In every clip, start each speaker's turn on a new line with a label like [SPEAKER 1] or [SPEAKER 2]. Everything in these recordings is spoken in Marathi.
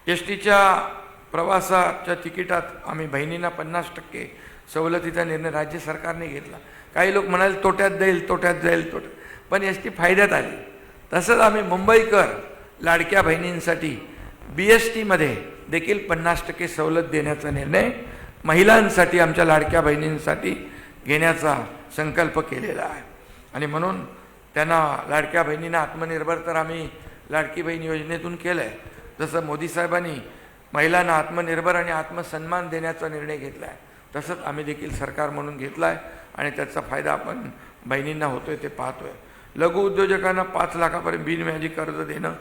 [SPEAKER 1] एस टीच्या प्रवासाच्या तिकिटात आम्ही बहिणींना 50% सवलतीचा निर्णय राज्य सरकारने घेतला। काही लोक म्हणाले तोट्यात जाईल तोट्यात, पण एस टी फायद्यात आली। तसंच आम्ही मुंबईकर लाडक्या बहिणींसाठी BSTमध्ये देखील 50% सवलत देण्याचा निर्णय महिलांसाठी, आमच्या लाडक्या बहिणींसाठी घेण्याचा संकल्प केलेला आहे। आणि म्हणून त्यांना, लाडक्या बहिणींना आत्मनिर्भर तर आम्ही लाडकी बहीण योजनेतून केलं आहे, जसं मोदी साहेबांनी महिलांना आत्मनिर्भर आणि आत्मसन्मान देण्याचा निर्णय घेतला आहे, तसंच आम्ही देखील सरकार म्हणून घेतला आहे आणि त्याचा फायदा आपण बहिणींना होतोय ते पाहतोय। लघु उद्योजकांना 5 लाखापर्यंत बिनव्याजी कर्ज देणं,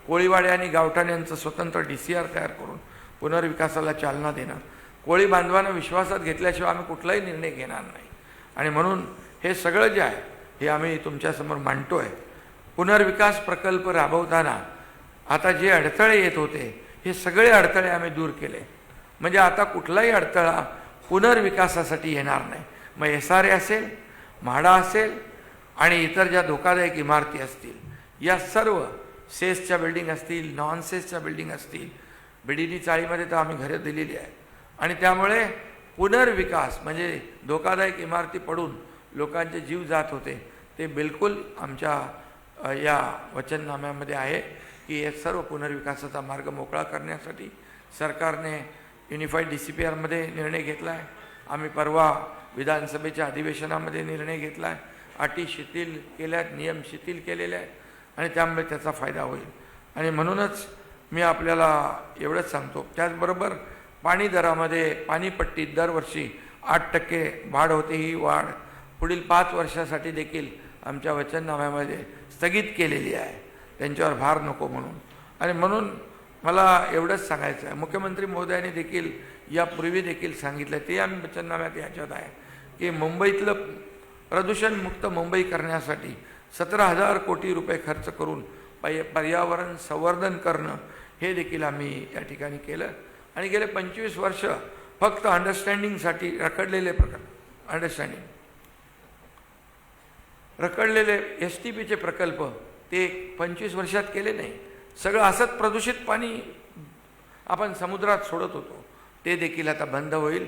[SPEAKER 1] कोळीवाडे आणि गावठाण यांचं स्वतंत्र DCR तयार करून पुनर्विकासाला चालना देणं, कोळी बांधवांना विश्वासात घेतल्याशिवाय आम्ही कुठलाही निर्णय घेणार नाही। आणि म्हणून हे सगळं जे आहे हे आम्ही तुमच्यासमोर मांडतोय। पुनर्विकास प्रकल्प राबवताना आता जे अडथळे येत होते हे सगळे अडथळे आम्ही दूर केले, म्हणजे आता कुठलाही अडथळा पुनर्विकासासाठी येणार नाही। मग SRA असेल, म्हाडा असेल आणि इतर ज्या धोकादायक इमारती असतील, या सर्व सेसच्या बिल्डिंग असतील, नॉन सेसच्या बिल्डिंग असतील, BDD चाळीमध्ये तर आम्ही घरे दिलेली आहेत। आणि त्यामुळे पुनर्विकास म्हणजे धोकादायक इमारती पडून लोकांचे जीव जात होते ते बिलकुल आमच्या या वचननाम्यामध्ये आहे की हे सर्व पुनर्विकासाचा मार्ग मोकळा करण्यासाठी सरकारने युनिफाईड DCPRमध्ये निर्णय घेतला आहे। आम्ही परवा विधानसभेच्या अधिवेशनामध्ये निर्णय घेतला आहे, अटी शिथिल केल्या, नियम शिथिल केलेले आहेत आणि त्यामुळे त्याचा फायदा होईल। आणि म्हणूनच मी आपल्याला एवढंच सांगतो। त्याचबरोबर पाणी दरामध्ये पाणीपट्टीत दरवर्षी 8% वाढ होते, ही वाढ पुढील 5 वर्षासाठी देखील आमच्या वचननाम्यामध्ये स्थगित केलेली आहे, त्यांच्यावर भार नको म्हणून। आणि म्हणून मला एवढंच सांगायचं आहे, मुख्यमंत्री महोदयांनी देखील यापूर्वी देखील सांगितलं, ते आम्ही वचननाम्यात याच्यात आहे की मुंबईतलं प्रदूषणमुक्त मुंबई करण्यासाठी 17,000 कोटी रुपये खर्च करून पर्यावरण संवर्धन करणं हे देखील आम्ही या ठिकाणी केलं। आणि गेले 25 वर्ष फक्त अंडरस्टँडिंगसाठी रखडलेले STPचे प्रकल्प ते 25 वर्षात केले नाही। सगळं असंच प्रदूषित पाणी आपण समुद्रात सोडत होतो, ते देखील आता बंद होईल।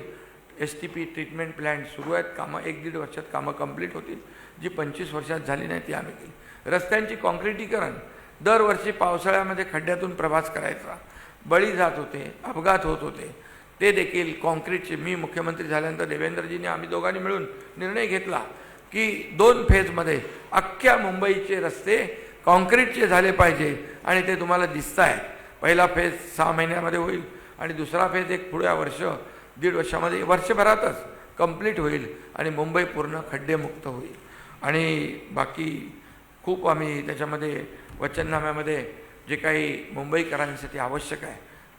[SPEAKER 1] STP ट्रीटमेंट प्लॅन्ट सुरू आहेत, कामं 1-1.5 वर्षात कामं कंप्लीट होतील, जी 25 वर्षात झाली नाही ती आम्ही केली। रस्त्यांची काँक्रिटीकरण, दरवर्षी पावसाळ्यामध्ये खड्ड्यातून प्रवास करायचा, बळी जात होते, अपघात होत होते, ते देखील काँक्रीटचे, मी मुख्यमंत्री झाल्यानंतर देवेंद्रजींनी आम्ही दोघांनी मिळून निर्णय घेतला की 2 फेजमध्ये अख्ख्या मुंबईचे रस्ते काँक्रीटचे झाले पाहिजे आणि ते तुम्हाला दिसत आहेत। पहिला फेज 6 महिन्यामध्ये होईल आणि दुसरा फेज एक पुढच्या दीड वर्षामध्ये, वर्षभरातच कंप्लीट होईल आणि मुंबई पूर्ण खड्डेमुक्त होईल। आणि बाकी खूप आम्ही त्याच्यामध्ये वचननाम्यामध्ये जे काही मुंबईकरांसाठी आवश्यक आहे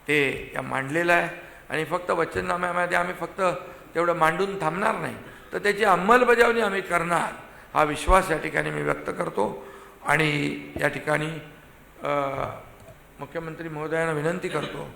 [SPEAKER 1] ते या मांडलेलं आहे। आणि फक्त वचननाम्यामध्ये आम्ही फक्त तेवढं मांडून थांबणार नाही, तर त्याची अंमलबजावणी आम्ही करणार, हा विश्वास या ठिकाणी मी व्यक्त करतो। आणि या ठिकाणी मुख्यमंत्री महोदयांना विनंती करतो